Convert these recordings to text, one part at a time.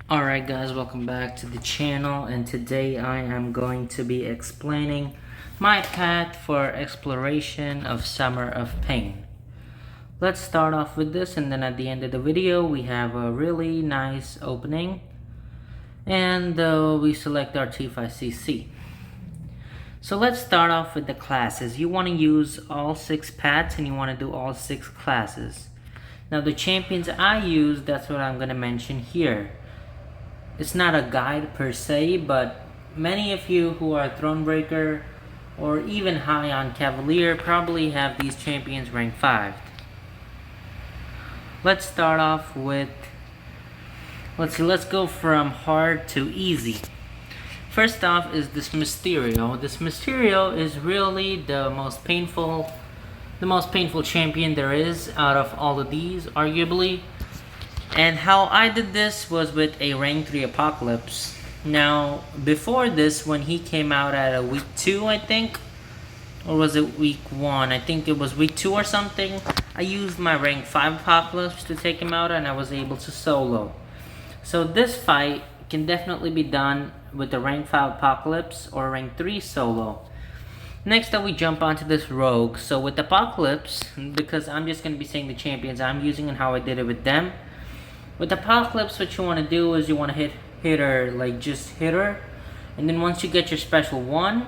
Alright guys, welcome back to the channel, and today I am going to be explaining my path for exploration of Summer of Pain. Let's start off with this, and then at the end of the video we have a really nice opening, and we select our T5CC. So let's start off with the classes. You want to use all 6 paths and you want to do all 6 classes. Now the champions I use, that's what I'm going to mention here. It's not a guide per se, but many of you who are Thronebreaker or even high on Cavalier probably have these champions ranked 5. Let's start off with, let's go from hard to easy. First off is this Mysterio. This Mysterio is really the most painful champion there is out of all of these, arguably. And how I did this was with a rank 3 Apocalypse. Now, before this, when he came out at a week 2, I think, or was it week 1? I think it was week 2 or something. I used my rank 5 Apocalypse to take him out, and I was able to solo. So this fight can definitely be done with the rank 5 Apocalypse or rank 3 solo. Next up, we jump onto this Rogue. So with Apocalypse, because I'm just going to be saying the champions I'm using and how I did it with them. With Apocalypse, what you want to do is you want to hit her, like just hit her. And then once you get your special 1,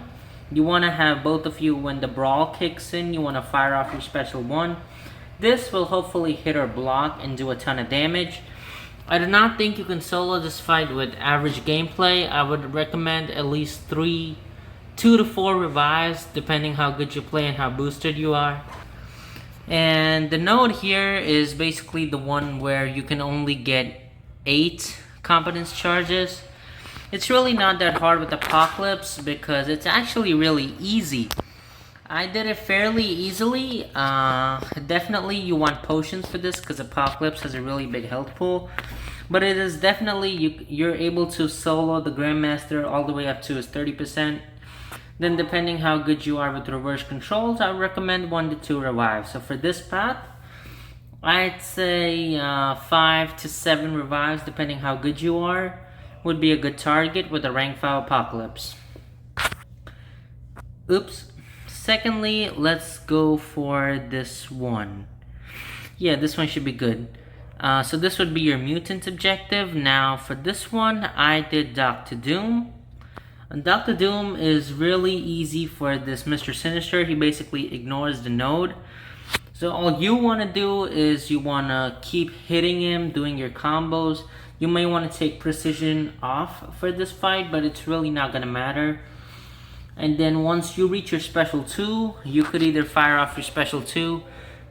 you want to have both of you, when the brawl kicks in, you want to fire off your special 1. This will hopefully hit her block and do a ton of damage. I do not think you can solo this fight with average gameplay. I would recommend at least 2 to 4 revives, depending how good you play and how boosted you are. And the node here is basically the one where you can only get 8 competence charges. It's really not that hard with Apocalypse because it's actually really easy. I did it fairly easily. Definitely you want potions for this because Apocalypse has a really big health pool. But it is definitely, you're able to solo the Grandmaster all the way up to his 30%. Then depending how good you are with reverse controls, I recommend 1 to 2 revives. So for this path, I'd say 5 to 7 revives, depending how good you are, would be a good target with a rank 5 Apocalypse. Oops. Secondly, let's go for this one. Yeah, this one should be good. So this would be your mutant objective. Now for this one, I did Dr. Doom. And Dr. Doom is really easy for this Mr. Sinister. He basically ignores the node. So all you want to do is you want to keep hitting him, doing your combos. You may want to take precision off for this fight, but it's really not going to matter. And then once you reach your special 2, you could either fire off your special 2.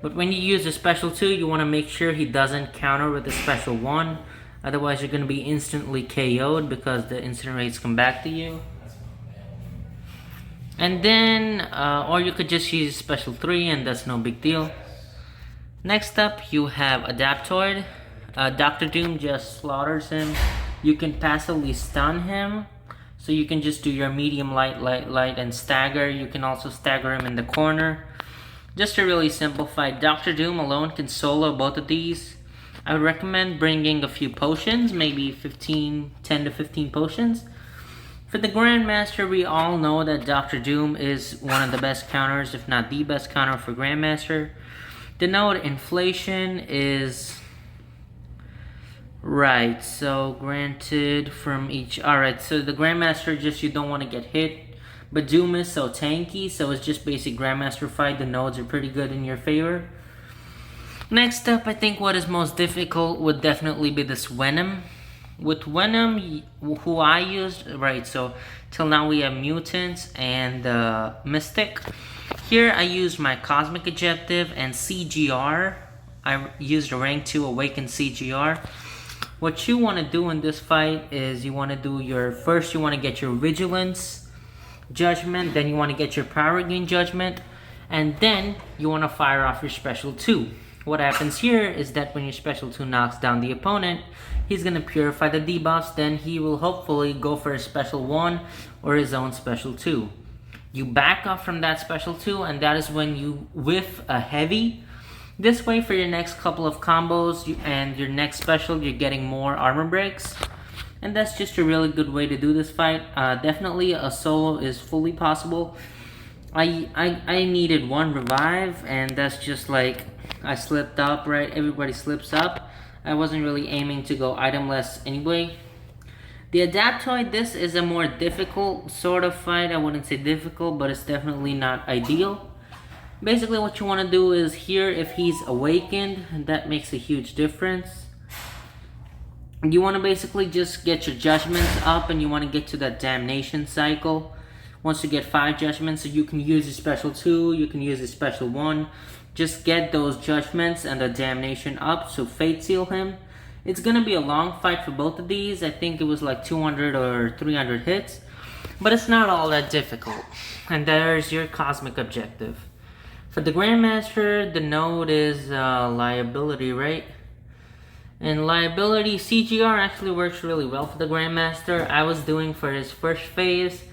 But when you use the special 2, you want to make sure he doesn't counter with the special 1. Otherwise, you're going to be instantly KO'd because the instant rates come back to you. And then, or you could just use special 3 and that's no big deal. Next up, you have Adaptoid. Dr. Doom just slaughters him. You can passively stun him. So you can just do your medium, light, and stagger. You can also stagger him in the corner. Just a really simple fight. Dr. Doom alone can solo both of these. I would recommend bringing a few potions, maybe 10 to 15 potions. For the Grandmaster, we all know that Dr. Doom is one of the best counters, if not the best counter for Grandmaster. The node inflation is right, so granted from each. Alright, so the Grandmaster, just you don't want to get hit. But Doom is so tanky, so it's just basic Grandmaster fight. The nodes are pretty good in your favor. Next up, I think what is most difficult would definitely be this Venom. With Venom, who I used, right, so till now we have Mutants and Mystic. Here I used my Cosmic Objective and CGR. I used a rank 2 Awakened CGR. What you want to do in this fight is you want to do first you want to get your Vigilance Judgment, then you want to get your Power Gain Judgment, and then you want to fire off your special 2. What happens here is that when your special 2 knocks down the opponent, he's going to purify the debuffs, then he will hopefully go for a special 1 or his own special 2. You back off from that special 2, and that is when you whiff a heavy. This way for your next couple of combos and your next special, you're getting more armor breaks. And that's just a really good way to do this fight. Definitely a solo is fully possible. I needed 1 revive, and that's just like I slipped up, right? Everybody slips up. I wasn't really aiming to go itemless anyway. The Adaptoid, this is a more difficult sort of fight. I wouldn't say difficult, but it's definitely not ideal. Basically what you want to do is here, if he's awakened, that makes a huge difference. You want to basically just get your judgments up, and you want to get to that damnation cycle. Once you get 5 judgments, so you can use your special 2, you can use your special 1. Just get those judgments and the damnation up, so fate seal him. It's gonna be a long fight for both of these. I think it was like 200 or 300 hits, but it's not all that difficult. And there's your cosmic objective. For the Grandmaster, the node is liability, right? And liability, CGR actually works really well for the Grandmaster. I was doing for his first phase,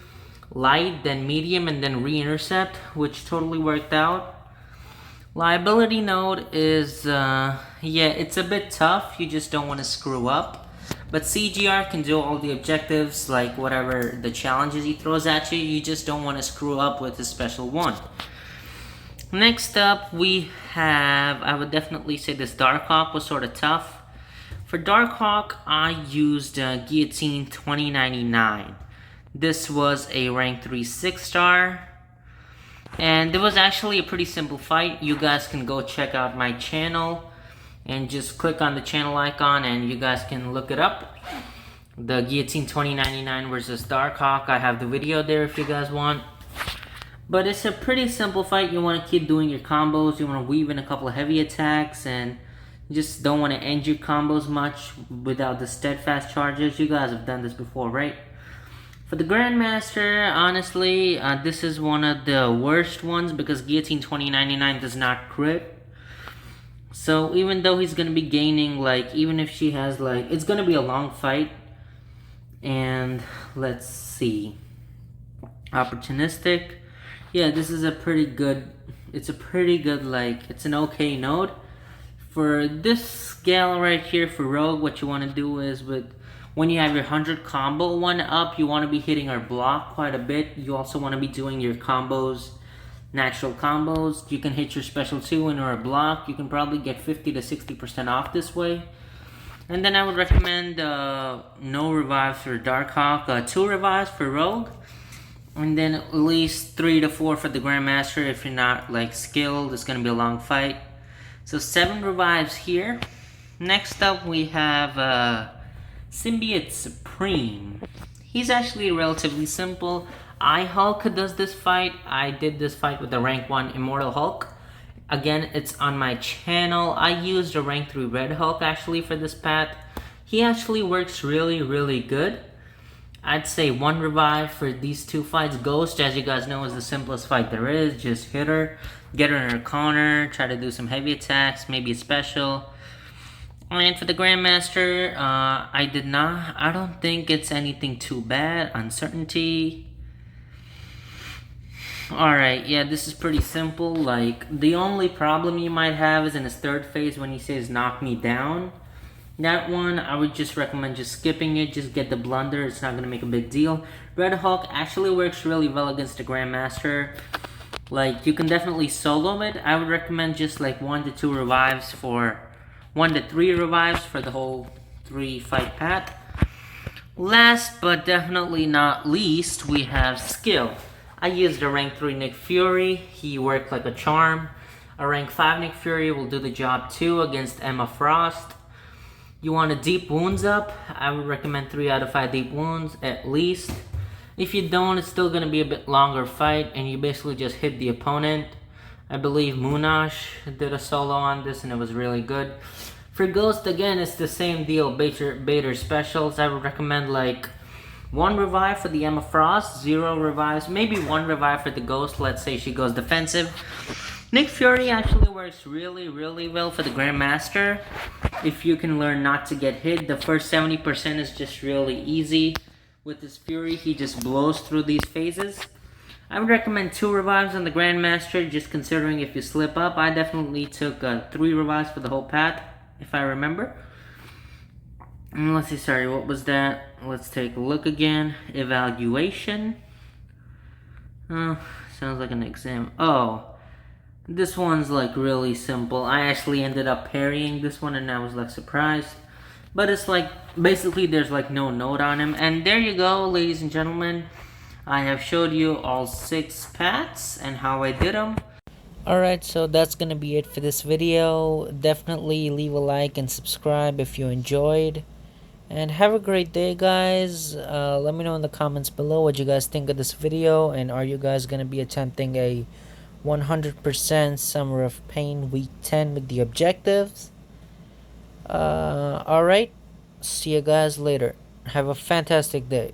light, then medium, and then re-intercept, which totally worked out. Liability node is, yeah, it's a bit tough. You just don't want to screw up. But CGR can do all the objectives, like whatever the challenges he throws at you. You just don't want to screw up with his special 1. Next up, we have, I would definitely say this Darkhawk was sort of tough. For Darkhawk, I used Guillotine 2099. This was a rank 3 6-star. And it was actually a pretty simple fight. You guys can go check out my channel and just click on the channel icon and you guys can look it up. The Guillotine 2099 versus Darkhawk. I have the video there if you guys want. But it's a pretty simple fight. You want to keep doing your combos. You want to weave in a couple of heavy attacks, and you just don't want to end your combos much without the steadfast charges. You guys have done this before, right? For the Grandmaster, honestly, this is one of the worst ones because Guillotine 2099 does not crit. So even though he's going to be gaining, like, even if she has, like, it's going to be a long fight. And let's see. Opportunistic. Yeah, this is a pretty good, it's an okay node. For this gal right here, for Rogue, what you want to do is when you have your 100 combo 1 up, you want to be hitting our block quite a bit. You also want to be doing your combos, natural combos. You can hit your special 2 in our block. You can probably get 50 to 60% off this way. And then I would recommend no revives for Darkhawk, 2 revives for Rogue. And then at least 3 to 4 for the Grandmaster if you're not like skilled. It's going to be a long fight. So 7 revives here. Next up we have Symbiote Supreme. He's actually relatively simple. Hulk does this fight. I did this fight with the rank 1 Immortal Hulk. Again, it's on my channel. I used a rank 3 Red Hulk actually for this path. He actually works really good. I'd say 1 revive for these 2 fights. Ghost, as you guys know, is the simplest fight there is. Just hit her, get her in her corner, try to do some heavy attacks, maybe a special. And for the Grandmaster, I don't think it's anything too bad. Uncertainty. Alright, yeah, this is pretty simple. Like, the only problem you might have is in his 3rd phase when he says knock me down. That one, I would just recommend just skipping it. Just get the blunder. It's not going to make a big deal. Red Hulk actually works really well against the Grandmaster. Like, you can definitely solo it. I would recommend just like 1 to 2 revives for 1 to 3 revives for the whole 3 fight path. Last but definitely not least, we have skill. I used a rank 3 Nick Fury. He worked like a charm. A rank 5 Nick Fury will do the job too against Emma Frost. You want a deep wounds up? I would recommend 3 out of 5 deep wounds at least. If you don't, it's still going to be a bit longer fight and you basically just hit the opponent. I believe Munash did a solo on this and it was really good. For Ghost, again, it's the same deal. Baiter specials. I would recommend like 1 revive for the Emma Frost, 0 revives, maybe 1 revive for the Ghost. Let's say she goes defensive. Nick Fury actually works really well for the Grandmaster. If you can learn not to get hit, the first 70% is just really easy. With his Fury, he just blows through these phases. I would recommend 2 revives on the Grandmaster, just considering if you slip up. I definitely took 3 revives for the whole path, if I remember. Let's see, sorry, what was that? Let's take a look again. Evaluation. Oh, sounds like an exam. Oh, this one's like really simple. I actually ended up parrying this one and I was like surprised. But it's like, basically there's like no note on him. And there you go, ladies and gentlemen. I have showed you all 6 pats and how I did them. Alright, so that's gonna be it for this video. Definitely leave a like and subscribe if you enjoyed. And have a great day, guys. Let me know in the comments below what you guys think of this video. And are you guys gonna be attempting a 100% Summer of Pain Week 10 with the objectives? Alright. See you guys later. Have a fantastic day.